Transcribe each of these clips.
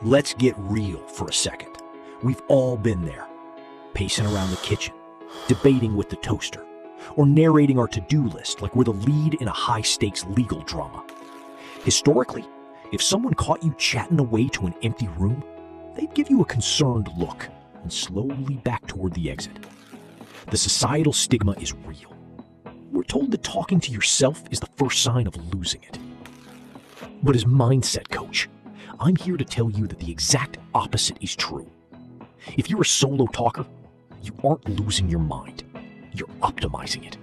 Let's get real for a second. We've all been there, pacing around the kitchen, debating with the toaster, or narrating our to-do list like we're the lead in a high-stakes legal drama. Historically, if someone caught you chatting away to an empty room, they'd give you a concerned look and slowly back toward the exit. The societal stigma is real. We're told that talking to yourself is the first sign of losing it. But as mindset coach, I'm here to tell you that the exact opposite is true. If you're a solo talker, you aren't losing your mind. You're optimizing it.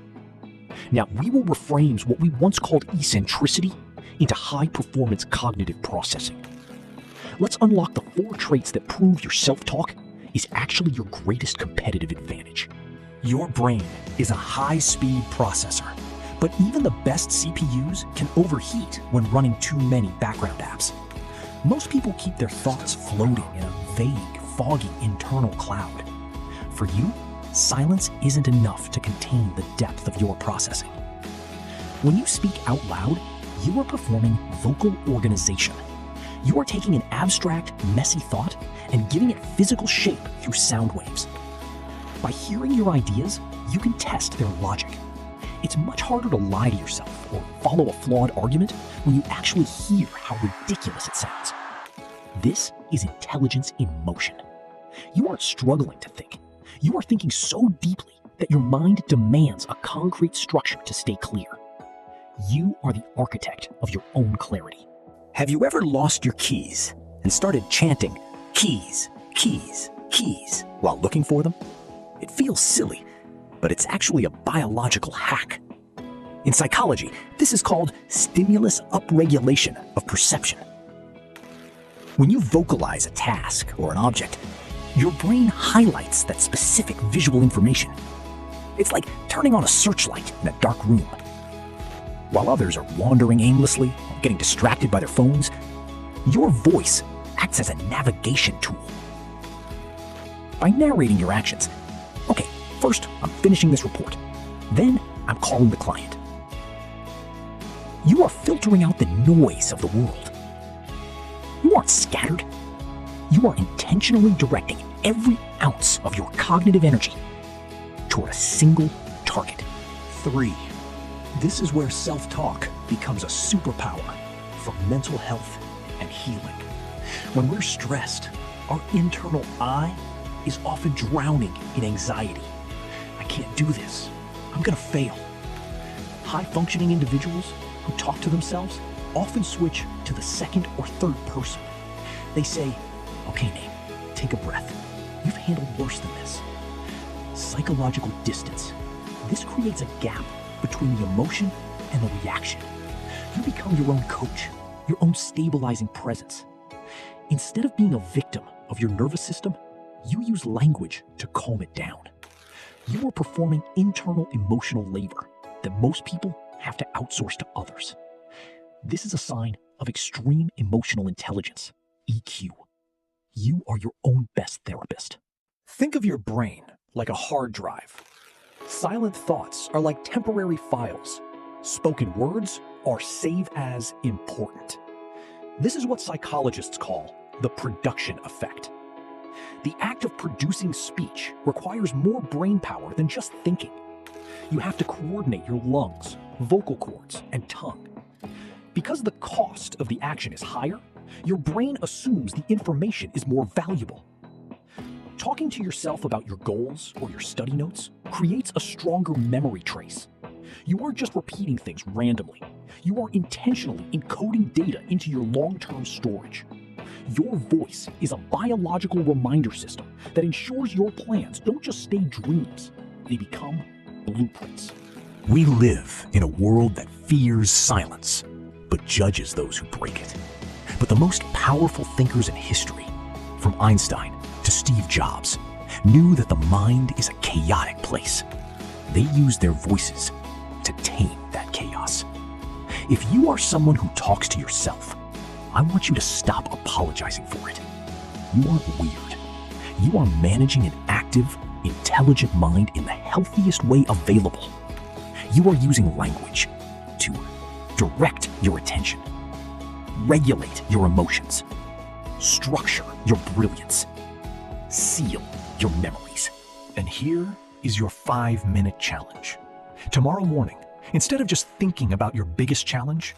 Now, we will reframe what we once called eccentricity into high-performance cognitive processing. Let's unlock the 4 traits that prove your self-talk is actually your greatest competitive advantage. Your brain is a high-speed processor, but even the best CPUs can overheat when running too many background apps. Most people keep their thoughts floating in a vague, foggy internal cloud. For you, silence isn't enough to contain the depth of your processing. When you speak out loud, you are performing vocal organization. You are taking an abstract, messy thought and giving it physical shape through sound waves. By hearing your ideas, you can test their logic. It's much harder to lie to yourself or follow a flawed argument when you actually hear how ridiculous it sounds. This is intelligence in motion. You aren't struggling to think. You are thinking so deeply that your mind demands a concrete structure to stay clear. You are the architect of your own clarity. Have you ever lost your keys and started chanting, "Keys, keys, keys," while looking for them? It feels silly, but it's actually a biological hack. In psychology, this is called stimulus upregulation of perception. When you vocalize a task or an object, your brain highlights that specific visual information. It's like turning on a searchlight in a dark room. While others are wandering aimlessly or getting distracted by their phones, your voice acts as a navigation tool. By narrating your actions, okay, first I'm finishing this report, then I'm calling the client. You are filtering out the noise of the world. You aren't scattered. You are intentionally directing every ounce of your cognitive energy toward a single target. 3. This is where self-talk becomes a superpower for mental health and healing. When we're stressed, our internal I is often drowning in anxiety. I can't do this. I'm gonna fail. High-functioning individuals who talk to themselves often switch to the second or third person. They say, "Okay, Nate, take a breath. You've handled worse than this." Psychological distance. This creates a gap between the emotion and the reaction. You become your own coach, your own stabilizing presence. Instead of being a victim of your nervous system, you use language to calm it down. You are performing internal emotional labor that most people have to outsource to others. This is a sign of extreme emotional intelligence, EQ. You are your own best therapist. Think of your brain like a hard drive. Silent thoughts are like temporary files. Spoken words are save as important. This is what psychologists call the production effect. The act of producing speech requires more brain power than just thinking. You have to coordinate your lungs, vocal cords, and tongue. Because the cost of the action is higher, your brain assumes the information is more valuable. Talking to yourself about your goals or your study notes creates a stronger memory trace. You aren't just repeating things randomly. You are intentionally encoding data into your long-term storage. Your voice is a biological reminder system that ensures your plans don't just stay dreams, they become blueprints. We live in a world that fears silence, but judges those who break it. But the most powerful thinkers in history, from Einstein to Steve Jobs, knew that the mind is a chaotic place. They used their voices to tame that chaos. If you are someone who talks to yourself, I want you to stop apologizing for it. You aren't weird. You are managing an active, intelligent mind in the healthiest way available. You are using language to direct your attention, regulate your emotions, structure your brilliance, seal your memories. And here is your 5-minute challenge. Tomorrow morning, instead of just thinking about your biggest challenge,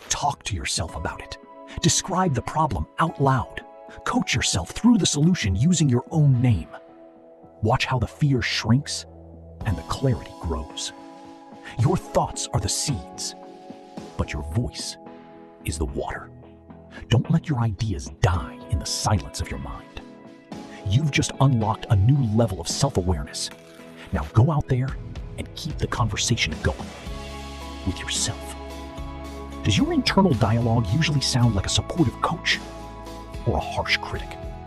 talk to yourself about it. Describe the problem out loud. Coach yourself through the solution using your own name. Watch how the fear shrinks and the clarity grows. Your thoughts are the seeds, but your voice is the water. Don't let your ideas die in the silence of your mind. You've just unlocked a new level of self-awareness. Now go out there and keep the conversation going with yourself. Does your internal dialogue usually sound like a supportive coach or a harsh critic?